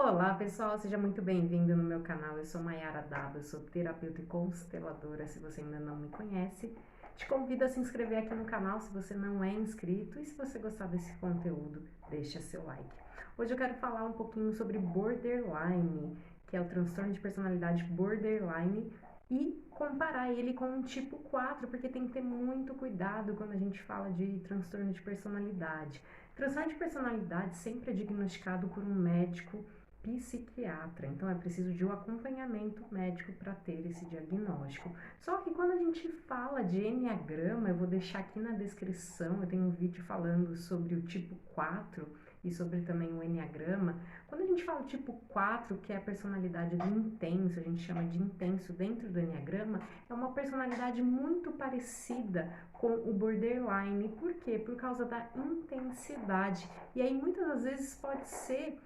Olá pessoal, seja muito bem-vindo no meu canal. Eu sou Mayara Daba, eu sou terapeuta e consteladora. Se você ainda não me conhece, te convido a se inscrever aqui no canal se você não é inscrito e se você gostar desse conteúdo, deixa seu like. Hoje eu quero falar um pouquinho sobre borderline, que é o transtorno de personalidade borderline, e comparar ele com um tipo 4, porque tem que ter muito cuidado quando a gente fala de transtorno de personalidade. Transtorno de personalidade sempre é diagnosticado por um médico psiquiatra, então é preciso de um acompanhamento médico para ter esse diagnóstico. Só que quando a gente fala de enneagrama, eu vou deixar aqui na descrição, eu tenho um vídeo falando sobre o tipo 4 e sobre também o enneagrama. Quando a gente fala do tipo 4, que é a personalidade do intenso, a gente chama de intenso dentro do enneagrama, é uma personalidade muito parecida com o borderline. Por quê? Por causa da intensidade. E aí muitas das vezes pode ser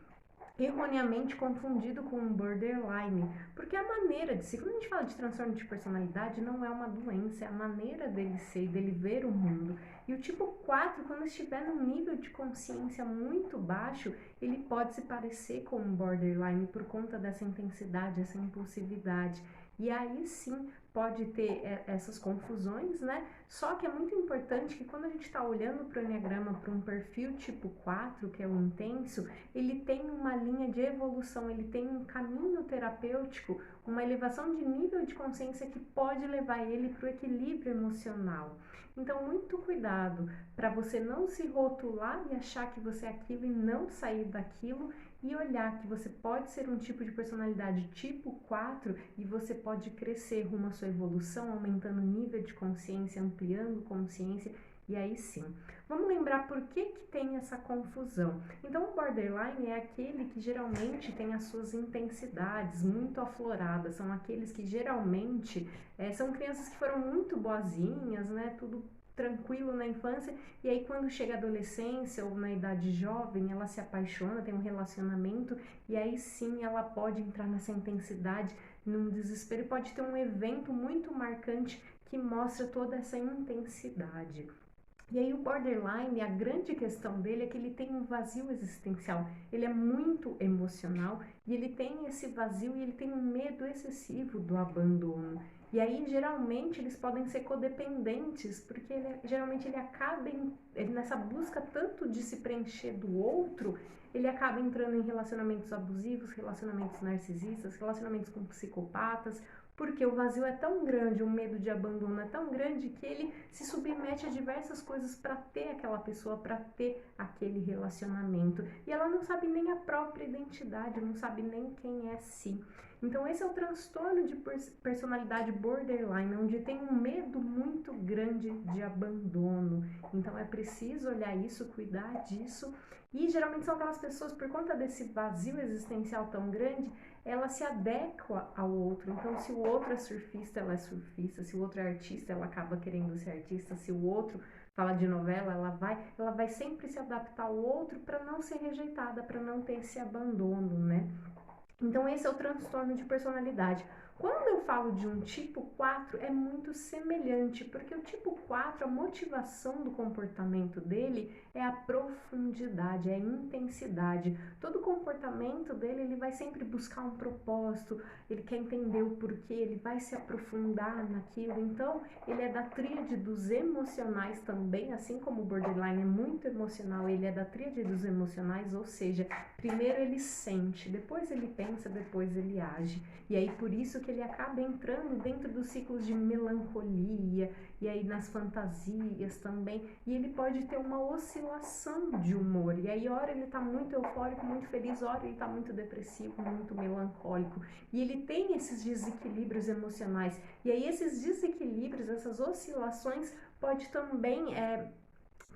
erroneamente confundido com um borderline, porque a maneira de ser, quando a gente fala de transtorno de personalidade, não é uma doença, é a maneira dele ser, dele ver o mundo. E o tipo 4, quando estiver num nível de consciência muito baixo, ele pode se parecer com um borderline por conta dessa intensidade, essa impulsividade. E aí sim pode ter essas confusões, né? Só que é muito importante que quando a gente está olhando para o enneagrama, para um perfil tipo 4, que é o intenso, ele tem uma linha de evolução, ele tem um caminho terapêutico, uma elevação de nível de consciência que pode levar ele para o equilíbrio emocional. Então, muito cuidado para você não se rotular e achar que você é aquilo e não sair daquilo, e olhar que você pode ser um tipo de personalidade tipo 4 e você pode crescer rumo à sua evolução, aumentando o nível de consciência, ampliando consciência, e aí sim. Vamos lembrar por que tem essa confusão. Então, o borderline é aquele que geralmente tem as suas intensidades muito afloradas, são aqueles que geralmente são crianças que foram muito boazinhas, né? Tudo tranquilo na infância, e aí quando chega a adolescência ou na idade jovem, ela se apaixona, tem um relacionamento, e aí sim ela pode entrar nessa intensidade, num desespero, e pode ter um evento muito marcante que mostra toda essa intensidade. E aí o borderline, a grande questão dele é que ele tem um vazio existencial, ele é muito emocional e ele tem esse vazio e ele tem um medo excessivo do abandono. E aí geralmente eles podem ser codependentes, porque geralmente ele acaba nessa busca tanto de se preencher do outro, ele acaba entrando em relacionamentos abusivos, relacionamentos narcisistas, relacionamentos com psicopatas, porque o vazio é tão grande, o medo de abandono é tão grande que ele se submete a diversas coisas para ter aquela pessoa, para ter aquele relacionamento. E ela não sabe nem a própria identidade, não sabe nem quem é si. Então esse é o transtorno de personalidade borderline, onde tem um medo muito grande de abandono. Então é preciso olhar isso, cuidar disso. E geralmente são aquelas pessoas, por conta desse vazio existencial tão grande, ela se adequa ao outro. Então, se o outro é surfista, ela é surfista. Se o outro é artista, ela acaba querendo ser artista. Se o outro fala de novela, ela vai sempre se adaptar ao outro para não ser rejeitada, para não ter esse abandono, né? Então, esse é o transtorno de personalidade. Quando eu falo de um tipo 4, é muito semelhante, porque o tipo 4, a motivação do comportamento dele é a profundidade, é a intensidade. Todo comportamento dele, ele vai sempre buscar um propósito, ele quer entender o porquê, ele vai se aprofundar naquilo. Então, ele é da tríade dos emocionais também, assim como o borderline é muito emocional, ele é da tríade dos emocionais, ou seja, primeiro ele sente, depois ele pensa, depois ele age. E aí por isso que ele acaba entrando dentro dos ciclos de melancolia, e aí nas fantasias também, e ele pode ter uma oscilação de humor. E aí hora ele tá muito eufórico, muito feliz, hora ele tá muito depressivo, muito melancólico. E ele tem esses desequilíbrios emocionais. E aí esses desequilíbrios, essas oscilações pode também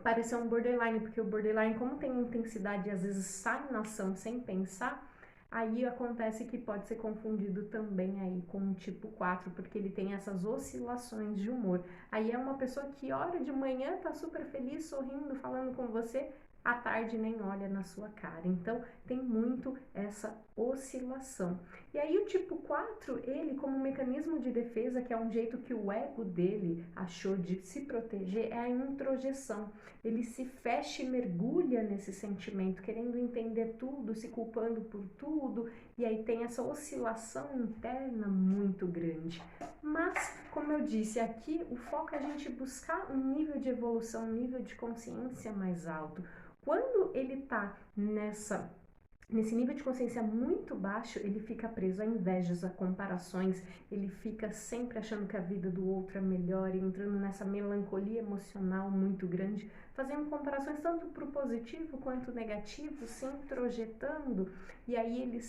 parecer um borderline, porque o borderline, como tem intensidade e às vezes sai na ação sem pensar, aí acontece que pode ser confundido também aí com o tipo 4, porque ele tem essas oscilações de humor. Aí é uma pessoa que hora de manhã tá super feliz, sorrindo, falando com você, à tarde nem olha na sua cara. Então, tem muito essa oscilação. E aí o tipo 4, ele como mecanismo de defesa, que é um jeito que o ego dele achou de se proteger, é a introjeção. Ele se fecha e mergulha nesse sentimento, querendo entender tudo, se culpando por tudo, e aí tem essa oscilação interna muito grande. Mas, como eu disse aqui, o foco é a gente buscar um nível de evolução, um nível de consciência mais alto. Quando ele está nesse nível de consciência muito baixo, ele fica preso a invejas, a comparações, ele fica sempre achando que a vida do outro é melhor, entrando nessa melancolia emocional muito grande, fazendo comparações tanto para o positivo quanto negativo, se introjetando, e aí ele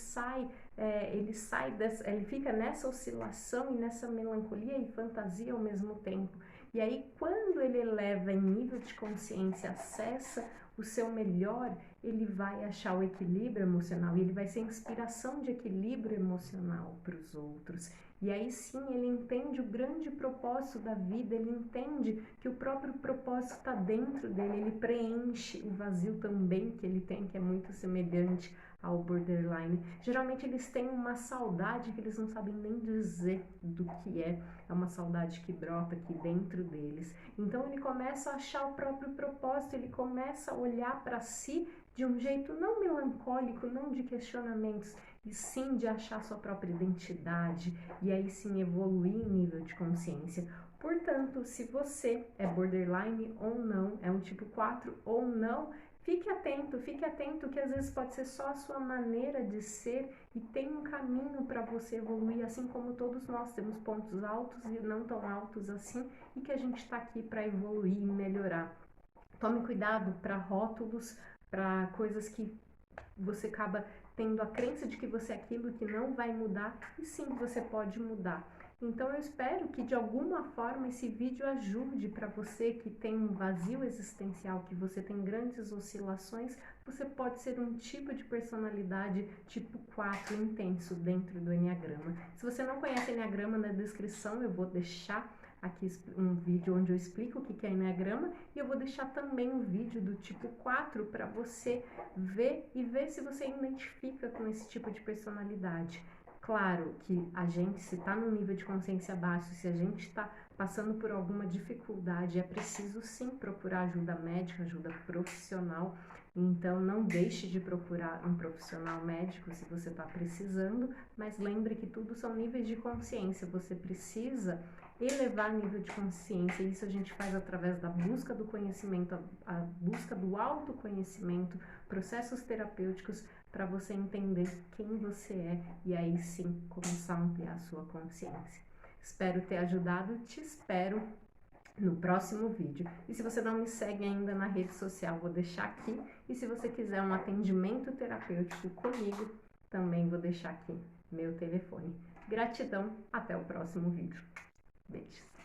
fica nessa oscilação e nessa melancolia e fantasia ao mesmo tempo. E aí, quando ele eleva em nível de consciência, acessa o seu melhor, ele vai achar o equilíbrio emocional e ele vai ser inspiração de equilíbrio emocional para os outros. E aí sim, ele entende o grande propósito da vida, ele entende que o próprio propósito está dentro dele, ele preenche o vazio também que ele tem, que é muito semelhante ao borderline. Geralmente eles têm uma saudade que eles não sabem nem dizer do que é uma saudade que brota aqui dentro deles. Então ele começa a achar o próprio propósito, ele começa a olhar para si de um jeito não melancólico, não de questionamentos, e sim de achar sua própria identidade, e aí sim evoluir em nível de consciência. Portanto, se você é borderline ou não, é um tipo 4 ou não, fique atento que às vezes pode ser só a sua maneira de ser e tem um caminho para você evoluir, assim como todos nós temos pontos altos e não tão altos assim, e que a gente está aqui para evoluir e melhorar. Tome cuidado para rótulos, para coisas que você acaba tendo a crença de que você é aquilo que não vai mudar, e sim, você pode mudar. Então eu espero que de alguma forma esse vídeo ajude para você que tem um vazio existencial, que você tem grandes oscilações, você pode ser um tipo de personalidade tipo 4 intenso dentro do Enneagrama. Se você não conhece Enneagrama, na descrição eu vou deixar aqui um vídeo onde eu explico o que é Enneagrama, e eu vou deixar também um vídeo do tipo 4 para você ver e ver se você identifica com esse tipo de personalidade. Claro que a gente, se está num nível de consciência baixo, se a gente está passando por alguma dificuldade, é preciso sim procurar ajuda médica, ajuda profissional. Então não deixe de procurar um profissional médico se você está precisando, mas lembre que tudo são níveis de consciência, você precisa elevar nível de consciência, e isso a gente faz através da busca do conhecimento, a busca do autoconhecimento, processos terapêuticos para você entender quem você é e aí sim começar a ampliar a sua consciência. Espero ter ajudado, te espero no próximo vídeo. E se você não me segue ainda na rede social, vou deixar aqui. E se você quiser um atendimento terapêutico comigo, também vou deixar aqui meu telefone. Gratidão, até o próximo vídeo. Beijos.